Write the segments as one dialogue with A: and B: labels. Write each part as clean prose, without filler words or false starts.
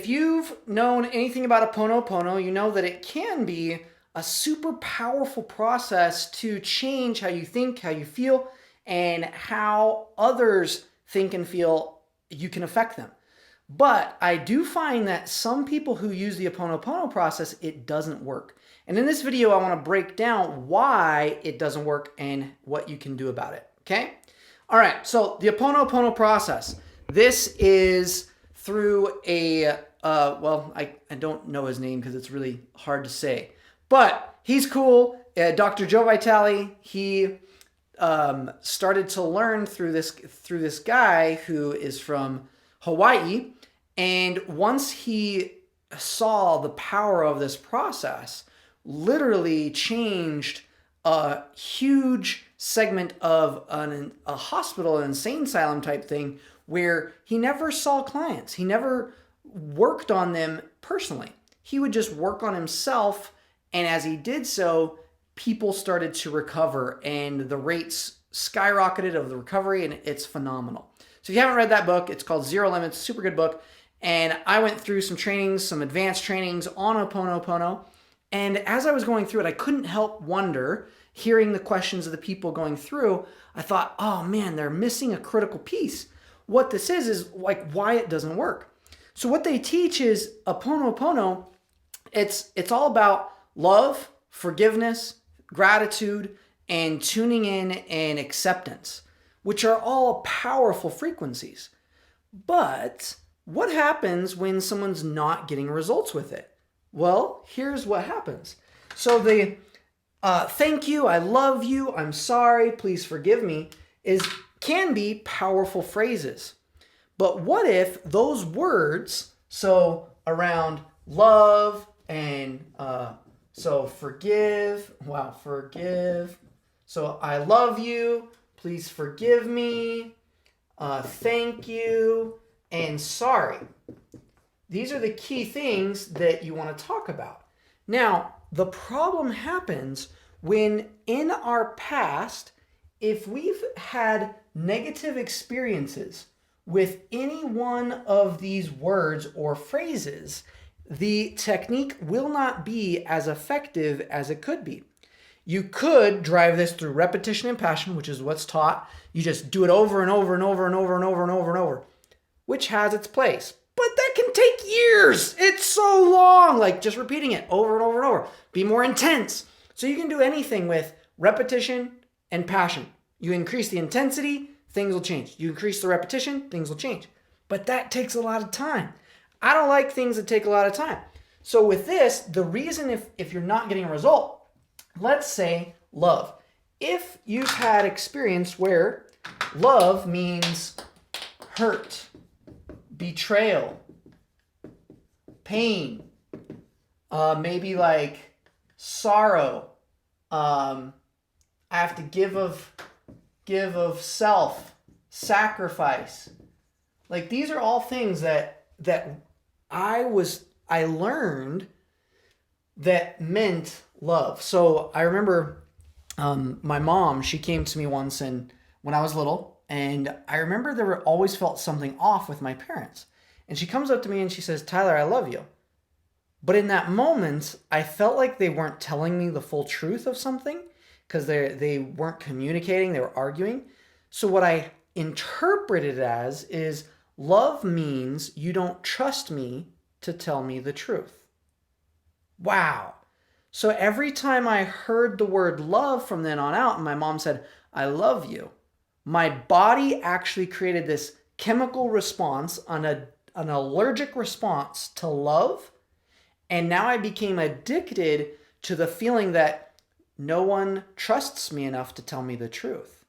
A: If you've known anything about Ho'oponopono, you know that it can be a super powerful process to change how you think, how you feel, and how others think and feel. You can affect them. But I do find that some people who use the Ho'oponopono process, it doesn't work. And in this video, I want to break down why it doesn't work and what you can do about it. Okay? All right, so the Ho'oponopono process. This is through a, I don't know his name because it's really hard to say. But he's cool. Dr. Joe Vitale, he started to learn through this guy who is from Hawaii. And once he saw the power of this process, literally changed a huge segment of a hospital, an insane asylum type thing, where he never saw clients. He never worked on them personally. He would just work on himself. And as he did so, people started to recover and the rates skyrocketed of the recovery, and it's phenomenal. So if you haven't read that book, it's called Zero Limits, super good book. And I went through some trainings, some advanced trainings on Ho'oponopono. And as I was going through it, I couldn't help wonder, hearing the questions of the people going through, I thought, oh man, they're missing a critical piece. What this is like why it doesn't work. So what they teach is Ho'oponopono, it's all about love, forgiveness, gratitude, and tuning in and acceptance, which are all powerful frequencies. But what happens when someone's not getting results with it? Well, here's what happens. So the thank you, I love you, I'm sorry, please forgive me, can be powerful phrases. But what if those words, so around love and so forgive, so I love you, please forgive me, thank you, and sorry. These are the key things that you want to talk about. Now, the problem happens when in our past, if we've had negative experiences with any one of these words or phrases, the technique will not be as effective as it could be. You could drive this through repetition and passion, which is what's taught. You just do it over and over and over and over and over and over and over, which has its place. But that can take years. It's so long, like just repeating it over and over and over. Be more intense. So you can do anything with repetition and passion. You increase the intensity, things will change. You increase the repetition, things will change. But that takes a lot of time. I don't like things that take a lot of time. So with this, the reason if you're not getting a result, let's say love. If you've had experience where love means hurt, betrayal, pain, maybe like sorrow, I have to give of self, sacrifice. Like these are all things that I learned that meant love. So I remember my mom, she came to me once and when I was little, and I remember there were always felt something off with my parents. And she comes up to me and she says, Tyler, I love you. But in that moment, I felt like they weren't telling me the full truth of something because they weren't communicating, they were arguing. So what I interpreted it as is love means you don't trust me to tell me the truth. Wow. So every time I heard the word love from then on out, and my mom said, I love you, my body actually created this chemical response, an allergic response to love. And now I became addicted to the feeling that no one trusts me enough to tell me the truth.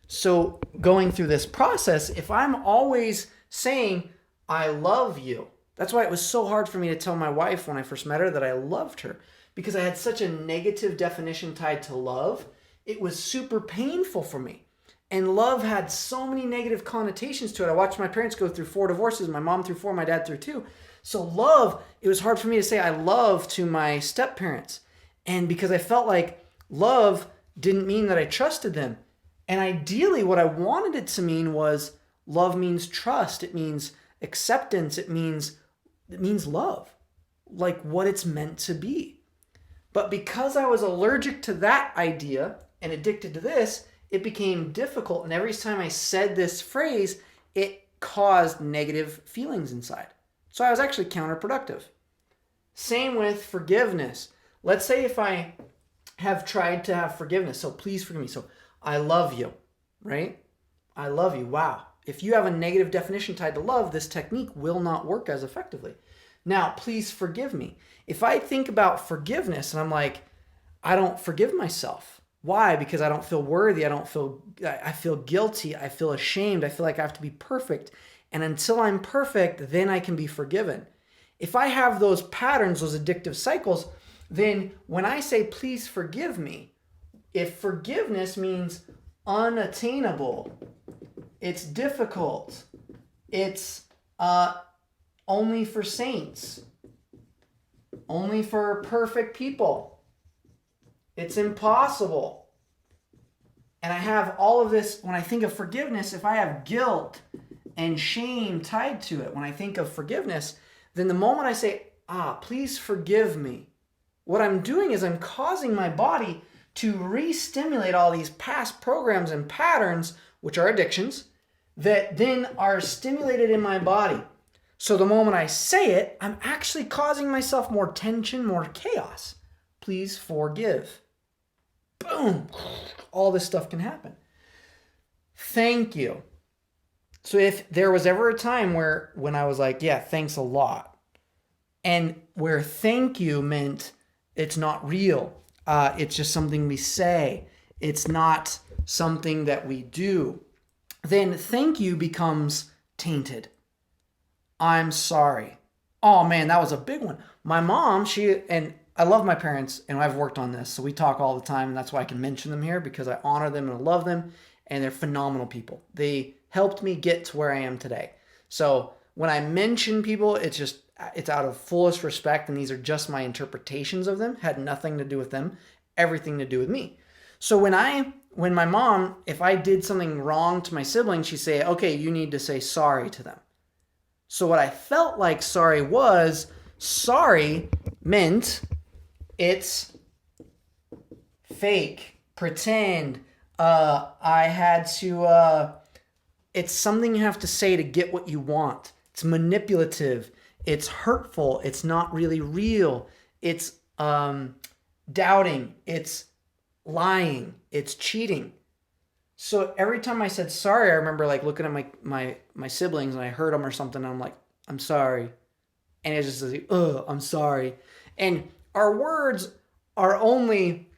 A: So going through this process, if I'm always saying, I love you, that's why it was so hard for me to tell my wife when I first met her that I loved her, because I had such a negative definition tied to love. It was super painful for me. And love had so many negative connotations to it. I watched my parents go through 4 divorces, my mom through 4, my dad through 2. So love, it was hard for me to say I love to my step-parents. And because I felt like love didn't mean that I trusted them. And ideally what I wanted it to mean was love means trust. It means acceptance. It means it means love, like what it's meant to be. But because I was allergic to that idea and addicted to this, it became difficult. And every time I said this phrase, it caused negative feelings inside. So I was actually counterproductive. Same with forgiveness. Let's say if I have tried to have forgiveness, so please forgive me. So I love you, right? I love you. Wow. If you have a negative definition tied to love, this technique will not work as effectively. Now, please forgive me. If I think about forgiveness and I'm like, I don't forgive myself. Why? Because I don't feel worthy. I feel guilty. I feel ashamed. I feel like I have to be perfect. And until I'm perfect, then I can be forgiven. If I have those patterns, those addictive cycles, then when I say, please forgive me, if forgiveness means unattainable, it's difficult, it's only for saints, only for perfect people, it's impossible. And I have all of this, when I think of forgiveness, if I have guilt and shame tied to it, when I think of forgiveness, then the moment I say, please forgive me, what I'm doing is I'm causing my body to re-stimulate all these past programs and patterns, which are addictions, that then are stimulated in my body. So the moment I say it, I'm actually causing myself more tension, more chaos. Please forgive. Boom. All this stuff can happen. Thank you. So if there was ever a time when I was like, yeah, thanks a lot, and where thank you meant it's not real, it's just something we say, it's not something that we do, then thank you becomes tainted. I'm sorry. Oh man, that was a big one. My mom, and I love my parents, and I've worked on this, so we talk all the time, and that's why I can mention them here, because I honor them and I love them, and they're phenomenal people. They helped me get to where I am today. So when I mention people, it's out of fullest respect, and these are just my interpretations of them, had nothing to do with them, everything to do with me. So when my mom, if I did something wrong to my siblings, she'd say, okay, you need to say sorry to them. So what I felt like sorry meant it's fake, pretend, it's something you have to say to get what you want. It's manipulative. It's hurtful. It's not really real. It's doubting. It's lying. It's cheating. So every time I said sorry, I remember like looking at my siblings and I hurt them or something. And I'm like, I'm sorry. And it's just like, I'm sorry. And our words are only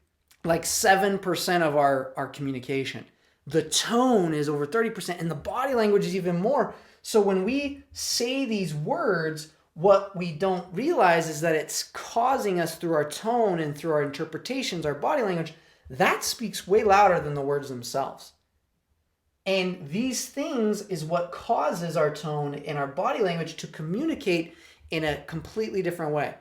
A: like 7% of our communication. The tone is over 30% and the body language is even more. So when we say these words, what we don't realize is that it's causing us through our tone and through our interpretations, our body language, that speaks way louder than the words themselves. And these things is what causes our tone and our body language to communicate in a completely different way.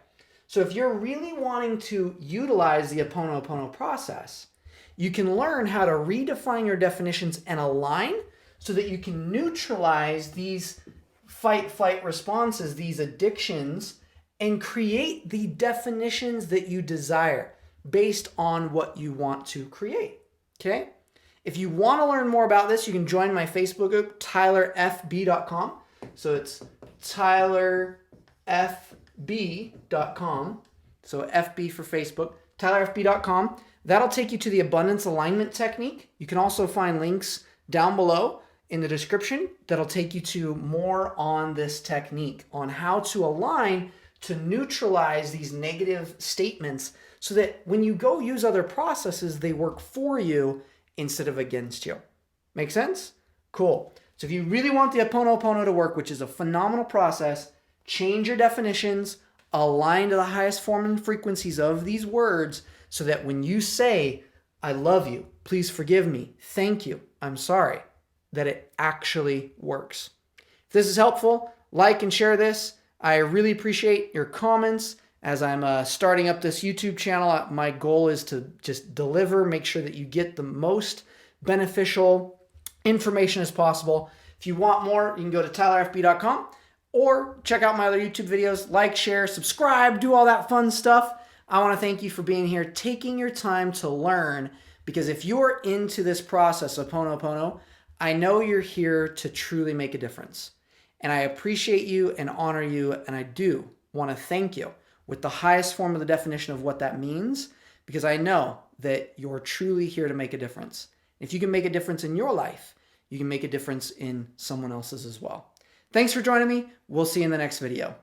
A: So if you're really wanting to utilize the Ho'oponopono process, you can learn how to redefine your definitions and align so that you can neutralize these fight-flight responses, these addictions, and create the definitions that you desire based on what you want to create, okay? If you want to learn more about this, you can join my Facebook group, tylerfb.com. So it's tylerfb.com. So FB for Facebook, tylerfb.com. That'll take you to the abundance alignment technique. You can also find links down below in the description that'll take you to more on this technique, on how to align to neutralize these negative statements so that when you go use other processes, they work for you instead of against you. Make sense? Cool. So if you really want the Ho'oponopono to work, which is a phenomenal process, change your definitions, align to the highest form and frequencies of these words so that when you say, I love you, please forgive me, thank you, I'm sorry, that it actually works. If this is helpful, like and share this. I really appreciate your comments. As I'm starting up this YouTube channel, my goal is to just deliver, make sure that you get the most beneficial information as possible. If you want more, you can go to tylerfb.com. or check out my other YouTube videos, like, share, subscribe, do all that fun stuff. I want to thank you for being here, taking your time to learn, because if you're into this process of Ponopono, I know you're here to truly make a difference. And I appreciate you and honor you, and I do want to thank you with the highest form of the definition of what that means, because I know that you're truly here to make a difference. If you can make a difference in your life, you can make a difference in someone else's as well. Thanks for joining me. We'll see you in the next video.